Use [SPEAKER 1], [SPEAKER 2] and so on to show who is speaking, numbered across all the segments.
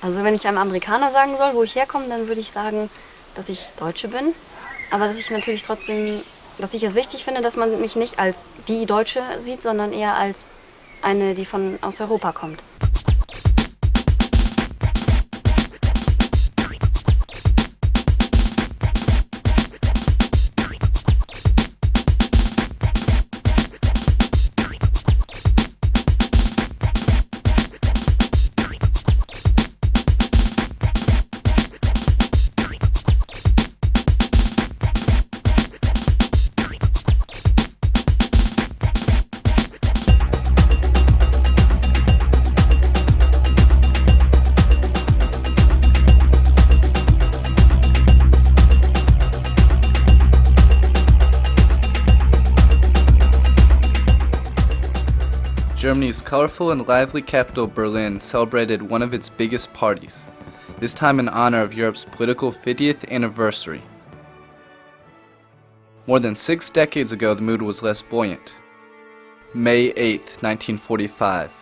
[SPEAKER 1] Also wenn ich einem Amerikaner sagen soll, wo ich herkomme, dann würde ich sagen, dass ich Deutsche bin. Aber dass ich natürlich trotzdem, dass ich es wichtig finde, dass man mich nicht als die Deutsche sieht, sondern eher als eine, die aus Europa kommt.
[SPEAKER 2] Germany's colorful and lively capital, Berlin, celebrated one of its biggest parties, this time in honor of Europe's political 50th anniversary. More than 6 decades ago, the mood was less buoyant. May 8th, 1945.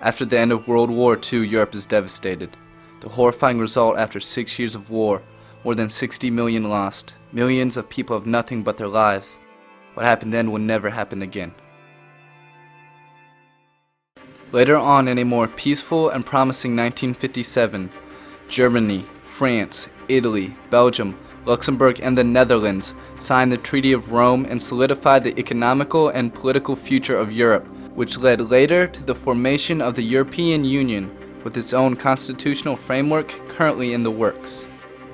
[SPEAKER 2] After the end of World War II, Europe is devastated. The horrifying result after 6 years of war, more than 60 million lost, millions of people have nothing but their lives. What happened then will never happen again. Later on, in a more peaceful and promising 1957, Germany, France, Italy, Belgium, Luxembourg, and the Netherlands signed the Treaty of Rome and solidified the economical and political future of Europe, which led later to the formation of the European Union, with its own constitutional framework currently in the works.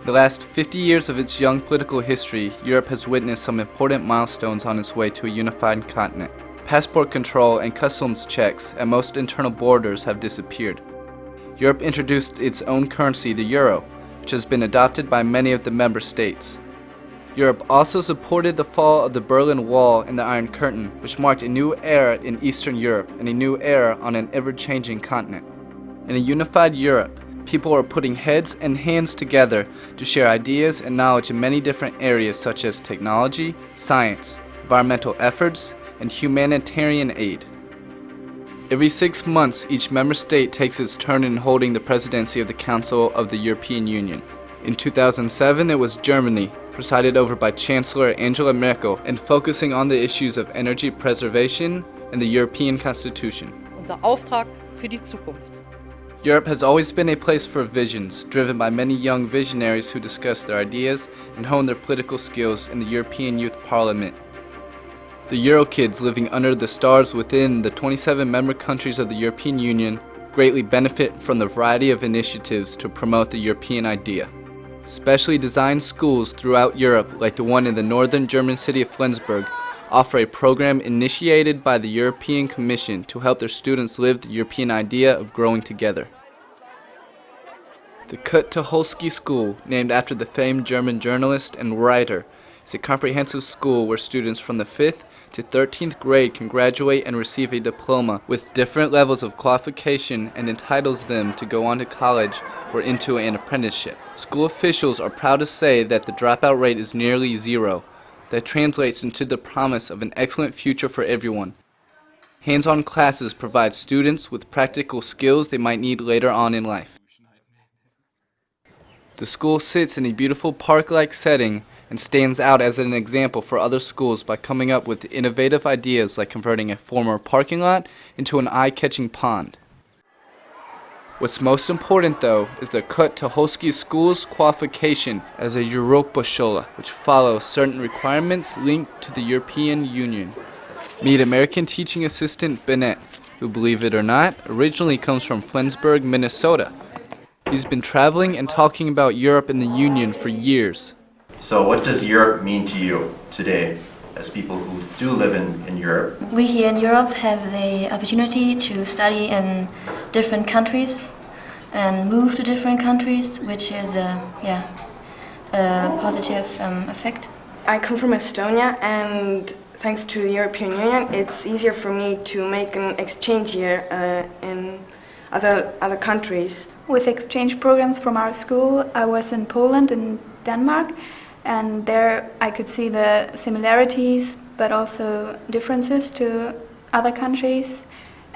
[SPEAKER 2] The last 50 years of its young political history, Europe has witnessed some important milestones on its way to a unified continent. Passport control and customs checks at most internal borders have disappeared. Europe introduced its own currency, the euro, which has been adopted by many of the member states. Europe also supported the fall of the Berlin Wall and the Iron Curtain, which marked a new era in Eastern Europe and a new era on an ever-changing continent. In a unified Europe, people are putting heads and hands together to share ideas and knowledge in many different areas such as technology, science, environmental efforts, and humanitarian aid. Every 6 months, each member state takes its turn in holding the presidency of the Council of the European Union. In 2007, it was Germany, presided over by Chancellor Angela Merkel, and focusing on the issues of energy preservation and the European Constitution.
[SPEAKER 3] Unser Auftrag für die Zukunft.
[SPEAKER 2] Europe has always been a place for visions, driven by many young visionaries who discuss their ideas and hone their political skills in the European Youth Parliament. The Eurokids living under the stars within the 27 member countries of the European Union greatly benefit from the variety of initiatives to promote the European idea. Specially designed schools throughout Europe, like the one in the northern German city of Flensburg, offer a program initiated by the European Commission to help their students live the European idea of growing together. The Kut-Tucholsky School, named after the famed German journalist and writer, is a comprehensive school where students from the 5th to 13th grade can graduate and receive a diploma with different levels of qualification and entitles them to go on to college or into an apprenticeship. School officials are proud to say that the dropout rate is nearly zero. That translates into the promise of an excellent future for everyone. Hands-on classes provide students with practical skills they might need later on in life. The school sits in a beautiful park-like setting and stands out as an example for other schools by coming up with innovative ideas like converting a former parking lot into an eye-catching pond. What's most important, though, is the Kut-Tucholsky School's qualification as a Europaschule, which follows certain requirements linked to the European Union. Meet American teaching assistant Bennett, who, believe it or not, originally comes from Flensburg, Minnesota. He's been traveling and talking about Europe and the Union for years.
[SPEAKER 4] So what does Europe mean to you today, as people who do live in Europe?
[SPEAKER 5] We here in Europe have the opportunity to study in different countries and move to different countries, which is a positive effect.
[SPEAKER 6] I come from Estonia, and thanks to the European Union, it's easier for me to make an exchange year in other countries.
[SPEAKER 7] With exchange programs from our school, I was in Poland and Denmark, and there I could see the similarities but also differences to other countries,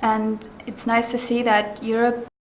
[SPEAKER 7] and it's nice to see that Europe